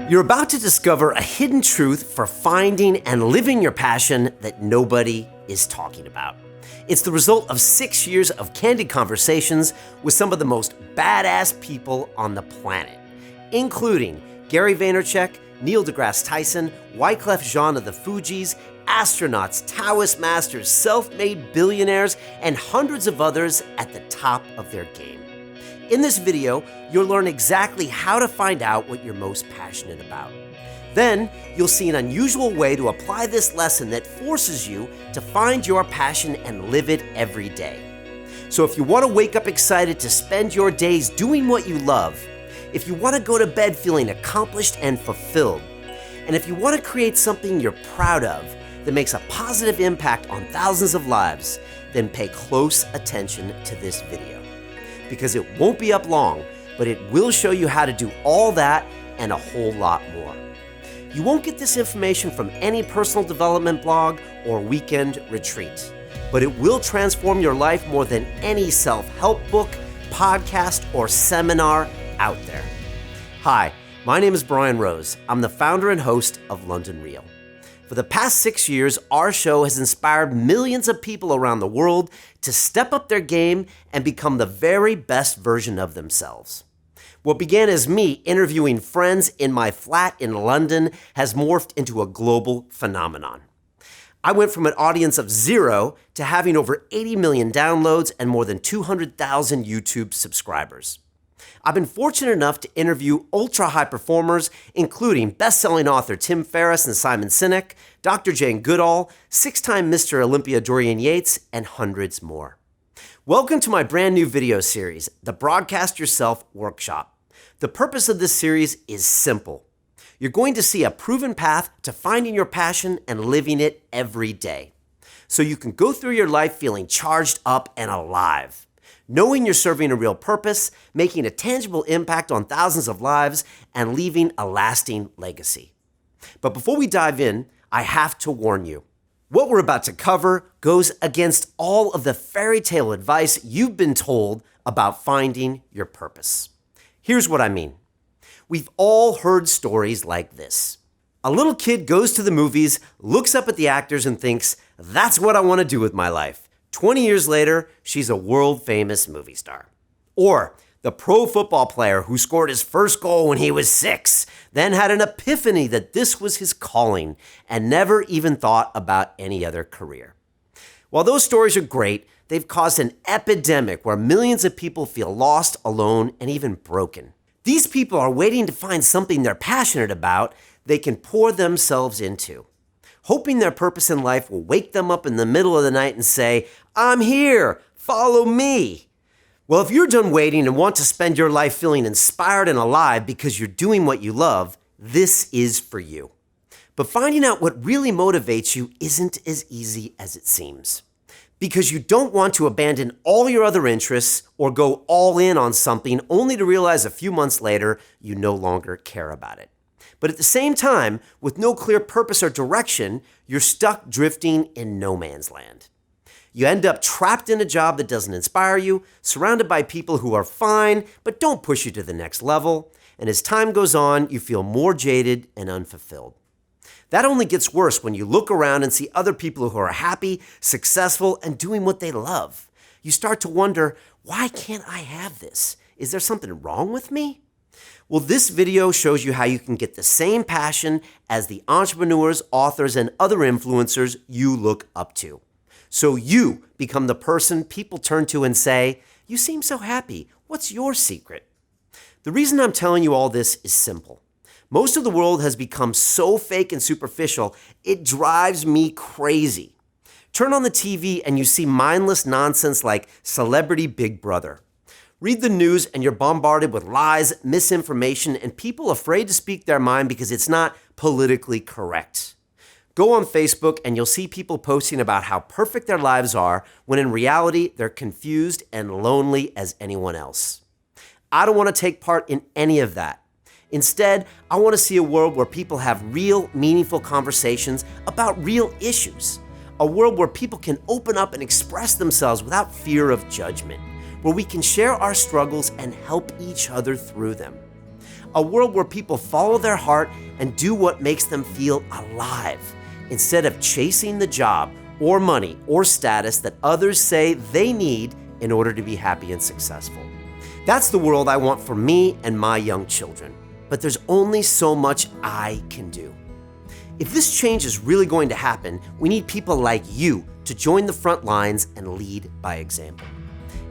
You're about to discover a hidden truth for finding and living your passion that nobody is talking about. It's the result of 6 years of candid conversations with some of the most badass people on the planet, including Gary Vaynerchuk, Neil deGrasse Tyson, Wyclef Jean of the Fugees, astronauts, Taoist masters, self-made billionaires, and hundreds of others at the top of their game. In this video, you'll learn exactly how to find out what you're most passionate about. Then, you'll see an unusual way to apply this lesson that forces you to find your passion and live it every day. So if you want to wake up excited to spend your days doing what you love, if you want to go to bed feeling accomplished and fulfilled, and if you want to create something you're proud of that makes a positive impact on thousands of lives, then pay close attention to this video. Because it won't be up long, but it will show you how to do all that and a whole lot more. You won't get this information from any personal development blog or weekend retreat, but it will transform your life more than any self-help book, podcast, or seminar out there. Hi, my name is Brian Rose. I'm the founder and host of London Real. For the past 6 years, our show has inspired millions of people around the world to step up their game and become the very best version of themselves. What began as me interviewing friends in my flat in London has morphed into a global phenomenon. I went from an audience of 0 to having over 80 million downloads and more than 200,000 YouTube subscribers. I've been fortunate enough to interview ultra-high performers, including best-selling author Tim Ferriss and Simon Sinek, Dr. Jane Goodall, 6-time Mr. Olympia Dorian Yates, and hundreds more. Welcome to my brand new video series, the Broadcast Yourself Workshop. The purpose of this series is simple. You're going to see a proven path to finding your passion and living it every day, so you can go through your life feeling charged up and alive, knowing you're serving a real purpose, making a tangible impact on thousands of lives, and leaving a lasting legacy. But before we dive in, I have to warn you. What we're about to cover goes against all of the fairy tale advice you've been told about finding your purpose. Here's what I mean. We've all heard stories like this. A little kid goes to the movies, looks up at the actors, and thinks, "That's what I want to do with my life." 20 years later, she's a world-famous movie star. Or the pro football player who scored his first goal when he was 6, then had an epiphany that this was his calling and never even thought about any other career. While those stories are great, they've caused an epidemic where millions of people feel lost, alone, and even broken. These people are waiting to find something they're passionate about they can pour themselves into, hoping their purpose in life will wake them up in the middle of the night and say, "I'm here, follow me." Well, if you're done waiting and want to spend your life feeling inspired and alive because you're doing what you love, this is for you. But finding out what really motivates you isn't as easy as it seems, because you don't want to abandon all your other interests or go all in on something only to realize a few months later you no longer care about it. But at the same time, with no clear purpose or direction, you're stuck drifting in no man's land. You end up trapped in a job that doesn't inspire you, surrounded by people who are fine but don't push you to the next level, and as time goes on, you feel more jaded and unfulfilled. That only gets worse when you look around and see other people who are happy, successful, and doing what they love. You start to wonder, why can't I have this? Is there something wrong with me? Well, this video shows you how you can get the same passion as the entrepreneurs, authors, and other influencers you look up to. So you become the person people turn to and say, "You seem so happy. What's your secret?" The reason I'm telling you all this is simple. Most of the world has become so fake and superficial, it drives me crazy. Turn on the TV and you see mindless nonsense like Celebrity Big Brother. Read the news and you're bombarded with lies, misinformation, and people afraid to speak their mind because it's not politically correct. Go on Facebook and you'll see people posting about how perfect their lives are when in reality they're confused and lonely as anyone else. I don't want to take part in any of that. Instead, I want to see a world where people have real, meaningful conversations about real issues. A world where people can open up and express themselves without fear of judgment, where we can share our struggles and help each other through them. A world where people follow their heart and do what makes them feel alive, instead of chasing the job or money or status that others say they need in order to be happy and successful. That's the world I want for me and my young children. But there's only so much I can do. If this change is really going to happen, we need people like you to join the front lines and lead by example.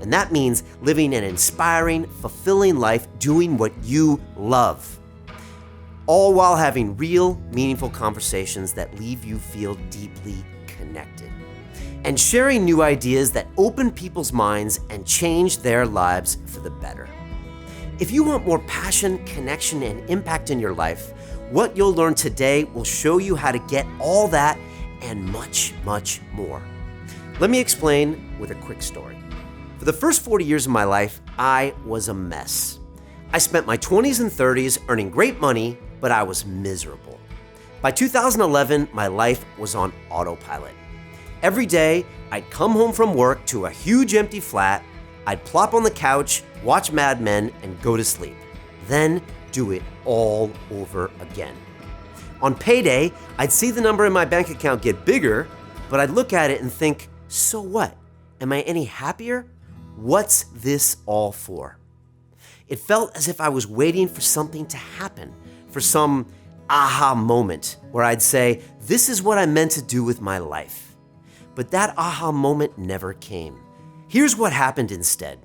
And that means living an inspiring, fulfilling life doing what you love, all while having real, meaningful conversations that leave you feel deeply connected, and sharing new ideas that open people's minds and change their lives for the better. If you want more passion, connection, and impact in your life, what you'll learn today will show you how to get all that and much, much more. Let me explain with a quick story. For the first 40 years of my life, I was a mess. I spent my 20s and 30s earning great money, but I was miserable. By 2011, my life was on autopilot. Every day, I'd come home from work to a huge empty flat, I'd plop on the couch, watch Mad Men, and go to sleep. Then do it all over again. On payday, I'd see the number in my bank account get bigger, but I'd look at it and think, so what? Am I any happier? What's this all for? It felt as if I was waiting for something to happen, for some aha moment where I'd say, this is what I meant to do with my life. But that aha moment never came. Here's what happened instead.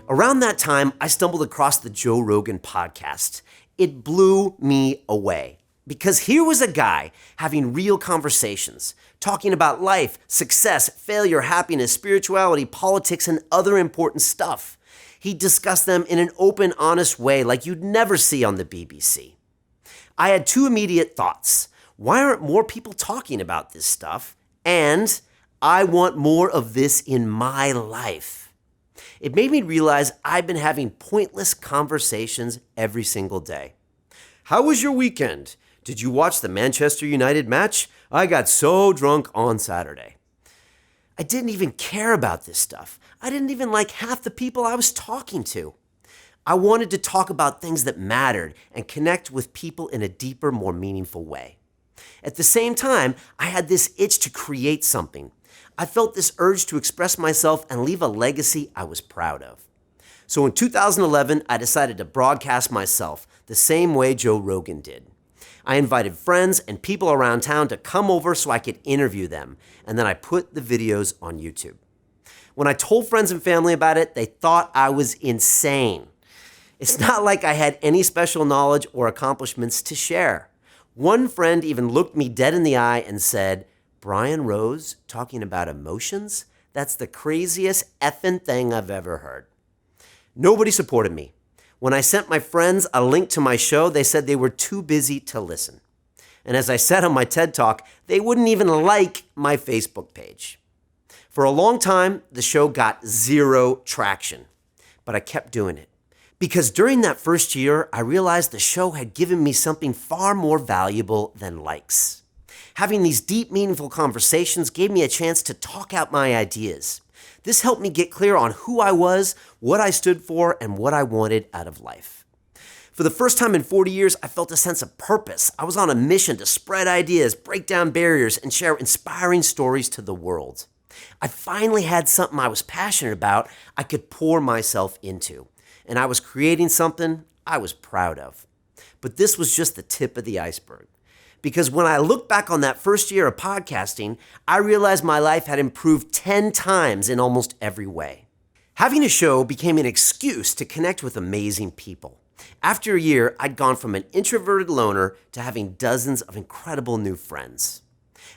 Around that time, I stumbled across the Joe Rogan podcast. It blew me away because here was a guy having real conversations, talking about life, success, failure, happiness, spirituality, politics, and other important stuff. He discussed them in an open, honest way like you'd never see on the BBC. I had two immediate thoughts. Why aren't more people talking about this stuff? And I want more of this in my life. It made me realize I've been having pointless conversations every single day. How was your weekend? Did you watch the Manchester United match? I got so drunk on Saturday. I didn't even care about this stuff. I didn't even like half the people I was talking to. I wanted to talk about things that mattered and connect with people in a deeper, more meaningful way. At the same time, I had this itch to create something. I felt this urge to express myself and leave a legacy I was proud of. So in 2011, I decided to broadcast myself the same way Joe Rogan did. I invited friends and people around town to come over so I could interview them, and then I put the videos on YouTube. When I told friends and family about it, they thought I was insane. It's not like I had any special knowledge or accomplishments to share. One friend even looked me dead in the eye and said, Brian Rose talking about emotions? That's the craziest effing thing I've ever heard. Nobody supported me. When I sent my friends a link to my show, they said they were too busy to listen. And as I said on my TED Talk, they wouldn't even like my Facebook page. For a long time, the show got zero traction, but I kept doing it. Because during that first year, I realized the show had given me something far more valuable than likes. Having these deep, meaningful conversations gave me a chance to talk out my ideas. This helped me get clear on who I was, what I stood for, and what I wanted out of life. For the first time in 40 years, I felt a sense of purpose. I was on a mission to spread ideas, break down barriers, and share inspiring stories to the world. I finally had something I was passionate about I could pour myself into. And I was creating something I was proud of. But this was just the tip of the iceberg. Because when I look back on that first year of podcasting, I realized my life had improved 10 times in almost every way. Having a show became an excuse to connect with amazing people. After a year, I'd gone from an introverted loner to having dozens of incredible new friends.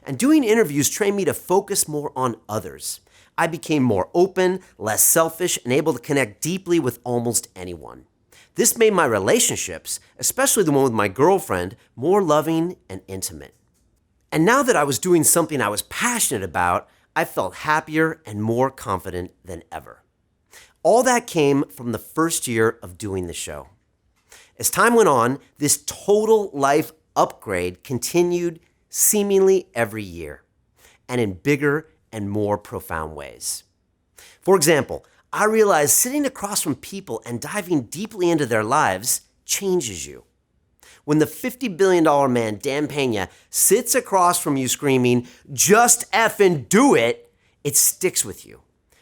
And doing interviews trained me to focus more on others. I became more open, less selfish, and able to connect deeply with almost anyone. This made my relationships, especially the one with my girlfriend, more loving and intimate. And now that I was doing something I was passionate about, I felt happier and more confident than ever. All that came from the first year of doing the show. As time went on, this total life upgrade continued seemingly every year, and in bigger and more profound ways. For example, I realized sitting across from people and diving deeply into their lives changes you. When the $50 billion man, Dan Pena, sits across from you screaming, "Just effing do it," it sticks with you.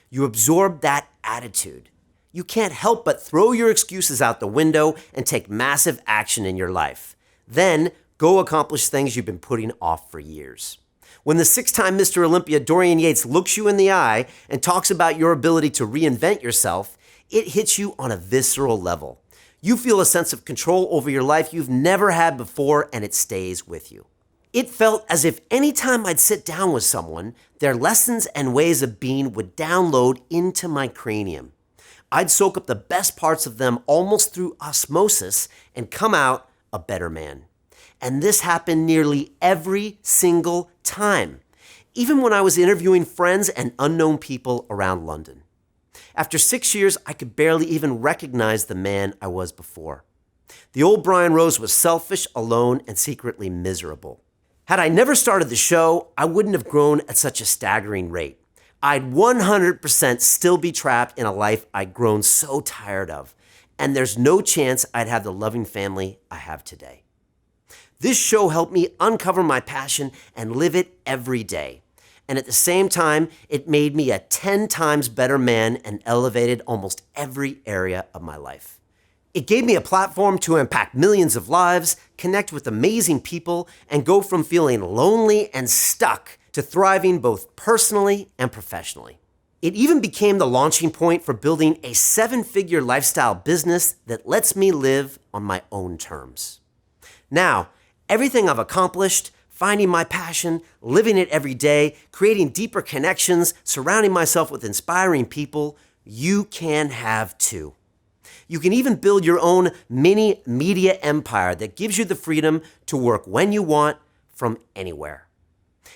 You absorb that attitude. You can't help but throw your excuses out the window and take massive action in your life. Then go accomplish things you've been putting off for years. When the 6-time Mr. Olympia Dorian Yates looks you in the eye and talks about your ability to reinvent yourself, it hits you on a visceral level. You feel a sense of control over your life you've never had before, and it stays with you. It felt as if any time I'd sit down with someone, their lessons and ways of being would download into my cranium. I'd soak up the best parts of them almost through osmosis and come out a better man. And this happened nearly every single time, even when I was interviewing friends and unknown people around London. After 6 years, I could barely even recognize the man I was before. The old Brian Rose was selfish, alone, and secretly miserable. Had I never started the show, I wouldn't have grown at such a staggering rate. I'd 100% still be trapped in a life I'd grown so tired of, and there's no chance I'd have the loving family I have today. This show helped me uncover my passion and live it every day. And at the same time, it made me a 10 times better man and elevated almost every area of my life. It gave me a platform to impact millions of lives, connect with amazing people, and go from feeling lonely and stuck to thriving both personally and professionally. It even became the launching point for building a 7-figure lifestyle business that lets me live on my own terms. Now, everything I've accomplished, finding my passion, living it every day, creating deeper connections, surrounding myself with inspiring people, you can have too. You can even build your own mini media empire that gives you the freedom to work when you want from anywhere.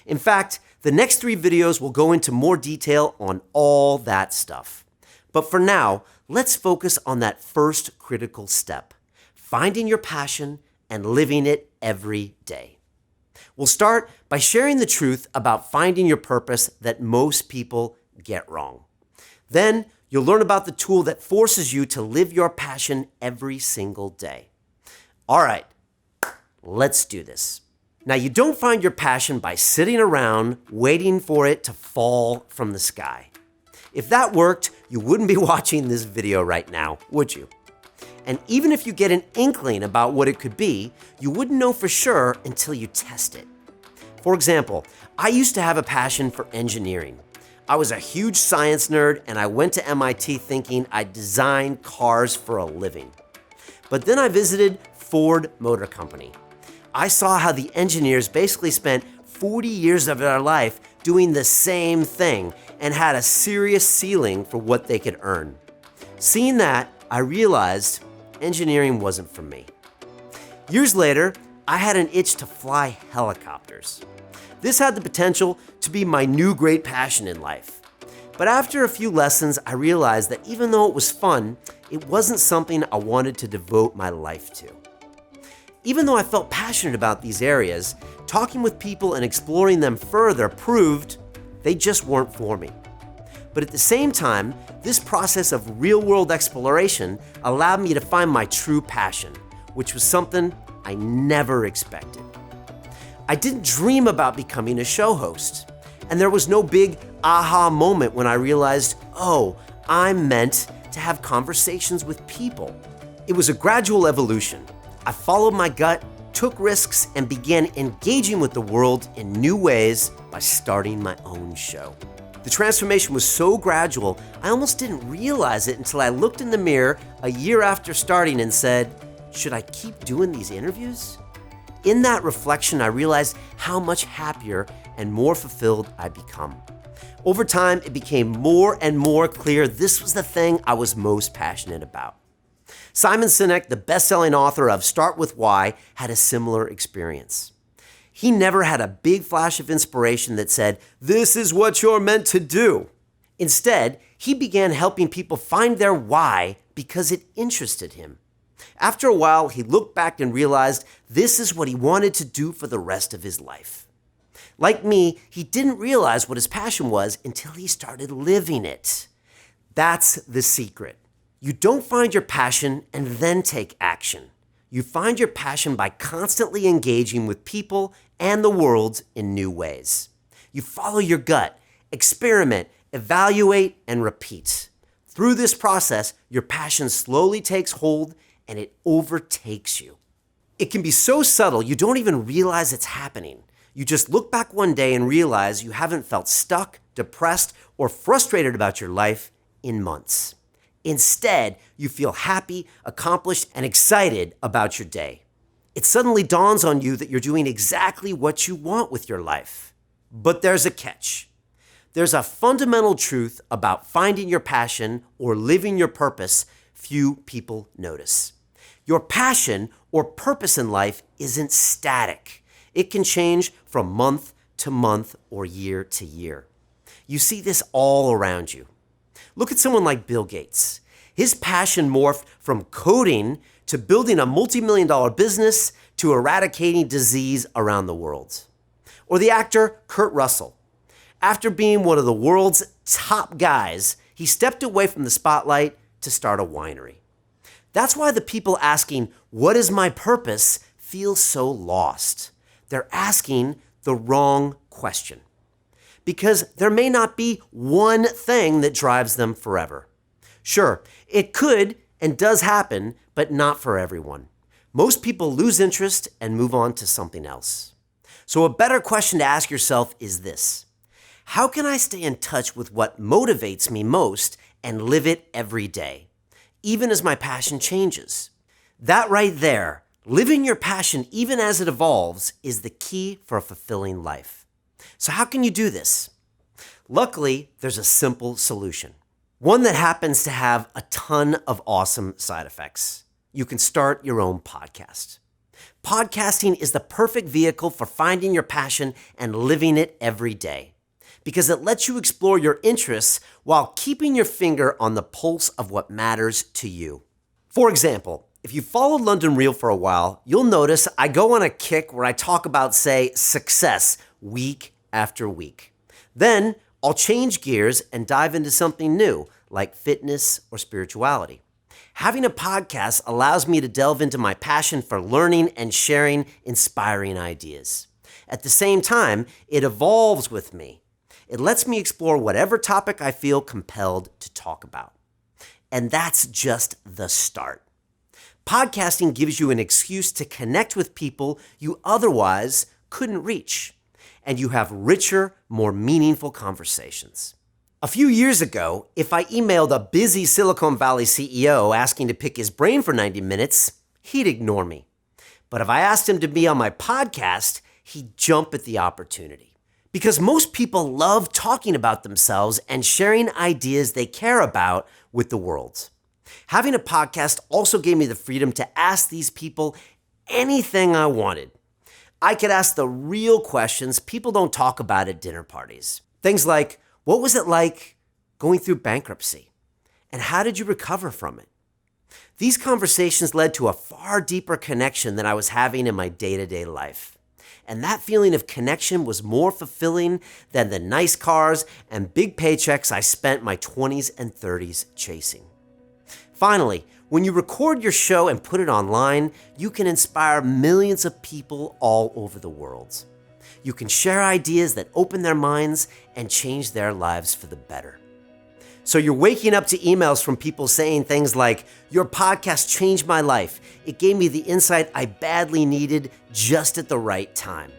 In fact, the next 3 videos will go into more detail on all that stuff. But for now, let's focus on that first critical step, finding your passion and living it every day. We'll start by sharing the truth about finding your purpose that most people get wrong. Then you'll learn about the tool that forces you to live your passion every single day. All right, let's do this. Now, you don't find your passion by sitting around waiting for it to fall from the sky. If that worked, you wouldn't be watching this video right now, would you? And even if you get an inkling about what it could be, you wouldn't know for sure until you test it. For example, I used to have a passion for engineering. I was a huge science nerd, and I went to MIT thinking I'd design cars for a living. But then I visited Ford Motor Company. I saw how the engineers basically spent 40 years of their life doing the same thing and had a serious ceiling for what they could earn. Seeing that, I realized engineering wasn't for me. Years later, I had an itch to fly helicopters. This had the potential to be my new great passion in life. But after a few lessons, I realized that even though it was fun, it wasn't something I wanted to devote my life to. Even though I felt passionate about these areas, talking with people and exploring them further proved they just weren't for me. But at the same time, this process of real-world exploration allowed me to find my true passion, which was something I never expected. I didn't dream about becoming a show host, and there was no big aha moment when I realized, oh, I'm meant to have conversations with people. It was a gradual evolution. I followed my gut, took risks, and began engaging with the world in new ways by starting my own show. The transformation was so gradual, I almost didn't realize it until I looked in the mirror a year after starting and said, should I keep doing these interviews? In that reflection, I realized how much happier and more fulfilled I'd become. Over time, it became more and more clear this was the thing I was most passionate about. Simon Sinek, the best-selling author of Start With Why, had a similar experience. He never had a big flash of inspiration that said, this is what you're meant to do. Instead, he began helping people find their why because it interested him. After a while, he looked back and realized this is what he wanted to do for the rest of his life. Like me, he didn't realize what his passion was until he started living it. That's the secret. You don't find your passion and then take action. You find your passion by constantly engaging with people and the world in new ways. You follow your gut, experiment, evaluate, and repeat. Through this process, your passion slowly takes hold and it overtakes you. It can be so subtle you don't even realize it's happening. You just look back one day and realize you haven't felt stuck, depressed, or frustrated about your life in months. Instead, you feel happy, accomplished, and excited about your day. It suddenly dawns on you that you're doing exactly what you want with your life. But there's a catch. There's a fundamental truth about finding your passion or living your purpose few people notice. Your passion or purpose in life isn't static. It can change from month to month or year to year. You see this all around you. Look at someone like Bill Gates. His passion morphed from coding to building a multi-million-dollar business to eradicating disease around the world. Or the actor Kurt Russell. After being one of the world's top guys, he stepped away from the spotlight to start a winery. That's why the people asking, "What is my purpose?" feel so lost. They're asking the wrong question. Because there may not be one thing that drives them forever. Sure, it could and does happen, but not for everyone. Most people lose interest and move on to something else. So a better question to ask yourself is this: how can I stay in touch with what motivates me most and live it every day, even as my passion changes? That right there, living your passion even as it evolves, is the key for a fulfilling life. So how can you do this? Luckily, there's a simple solution. One that happens to have a ton of awesome side effects. You can start your own podcast. Podcasting is the perfect vehicle for finding your passion and living it every day, because it lets you explore your interests while keeping your finger on the pulse of what matters to you. For example, if you followed London Real for a while, you'll notice I go on a kick where I talk about, say, success week after week. Then I'll change gears and dive into something new, like fitness or spirituality. Having a podcast allows me to delve into my passion for learning and sharing inspiring ideas. At the same time, it evolves with me. It lets me explore whatever topic I feel compelled to talk about. And that's just the start. Podcasting gives you an excuse to connect with people you otherwise couldn't reach, and you have richer, more meaningful conversations. A few years ago, if I emailed a busy Silicon Valley CEO asking to pick his brain for 90 minutes, he'd ignore me. But if I asked him to be on my podcast, he'd jump at the opportunity. Because most people love talking about themselves and sharing ideas they care about with the world. Having a podcast also gave me the freedom to ask these people anything I wanted. I could ask the real questions people don't talk about at dinner parties. Things like, what was it like going through bankruptcy? And how did you recover from it? These conversations led to a far deeper connection than I was having in my day-to-day life. And that feeling of connection was more fulfilling than the nice cars and big paychecks I spent my 20s and 30s chasing. Finally, when you record your show and put it online, you can inspire millions of people all over the world. You can share ideas that open their minds and change their lives for the better. So you're waking up to emails from people saying things like, "Your podcast changed my life. It gave me the insight I badly needed just at the right time."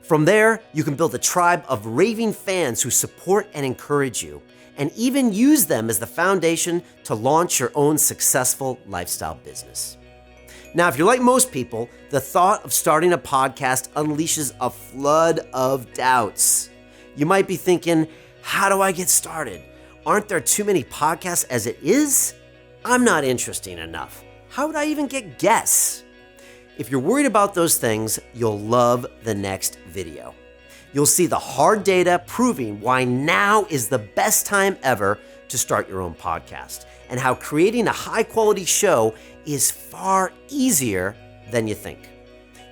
From there, you can build a tribe of raving fans who support and encourage you, and even use them as the foundation to launch your own successful lifestyle business. Now, if you're like most people, the thought of starting a podcast unleashes a flood of doubts. You might be thinking, how do I get started? Aren't there too many podcasts as it is? I'm not interesting enough. How would I even get guests? If you're worried about those things, you'll love the next video. You'll see the hard data proving why now is the best time ever to start your own podcast, and how creating a high-quality show is far easier than you think.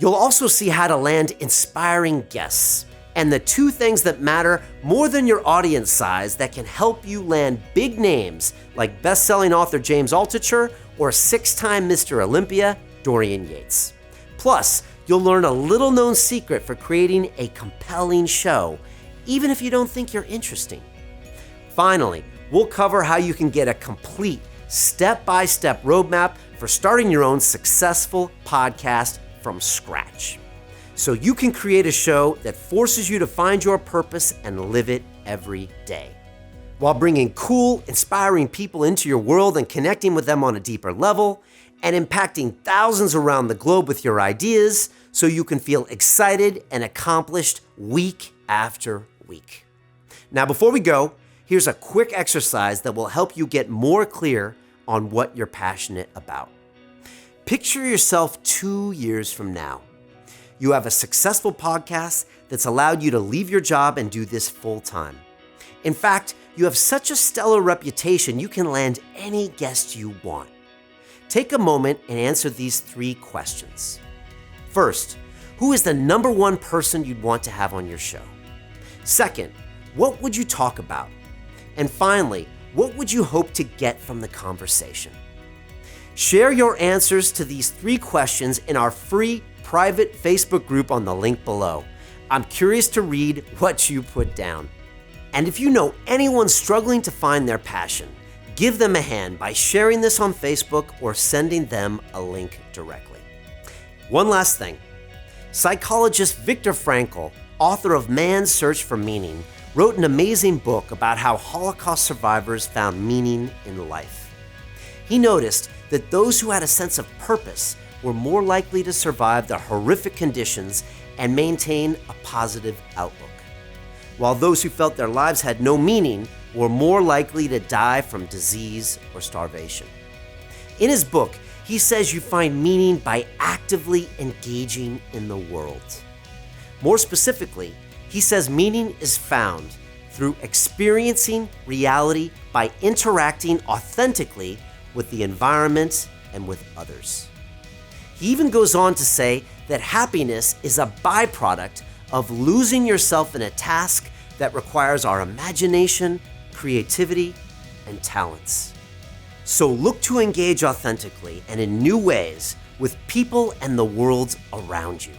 You'll also see how to land inspiring guests, and the two things that matter more than your audience size that can help you land big names like best-selling author James Altucher or 6-time Mr. Olympia, Dorian Yates. Plus, you'll learn a little-known secret for creating a compelling show, even if you don't think you're interesting. Finally, we'll cover how you can get a complete step-by-step roadmap for starting your own successful podcast from scratch, so you can create a show that forces you to find your purpose and live it every day, while bringing cool, inspiring people into your world and connecting with them on a deeper level, and impacting thousands around the globe with your ideas so you can feel excited and accomplished week after week. Now, before we go, here's a quick exercise that will help you get more clear on what you're passionate about. Picture yourself 2 years from now. You have a successful podcast that's allowed you to leave your job and do this full time. In fact, you have such a stellar reputation, you can land any guest you want. Take a moment and answer these 3 questions. First, who is the number 1 person you'd want to have on your show? Second, what would you talk about? And finally, what would you hope to get from the conversation? Share your answers to these 3 questions in our free private Facebook group on the link below. I'm curious to read what you put down. And if you know anyone struggling to find their passion, give them a hand by sharing this on Facebook or sending them a link directly. One last thing. Psychologist Viktor Frankl, author of Man's Search for Meaning, wrote an amazing book about how Holocaust survivors found meaning in life. He noticed that those who had a sense of purpose were more likely to survive the horrific conditions and maintain a positive outlook, while those who felt their lives had no meaning were more likely to die from disease or starvation. In his book, he says you find meaning by actively engaging in the world. More specifically, he says meaning is found through experiencing reality by interacting authentically with the environment and with others. He even goes on to say that happiness is a byproduct of losing yourself in a task that requires our imagination, creativity, and talents. So look to engage authentically and in new ways with people and the world around you.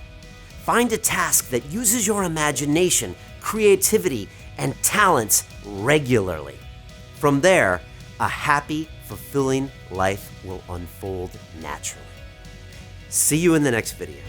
Find a task that uses your imagination, creativity, and talents regularly. From there, a happy, fulfilling life will unfold naturally. See you in the next video.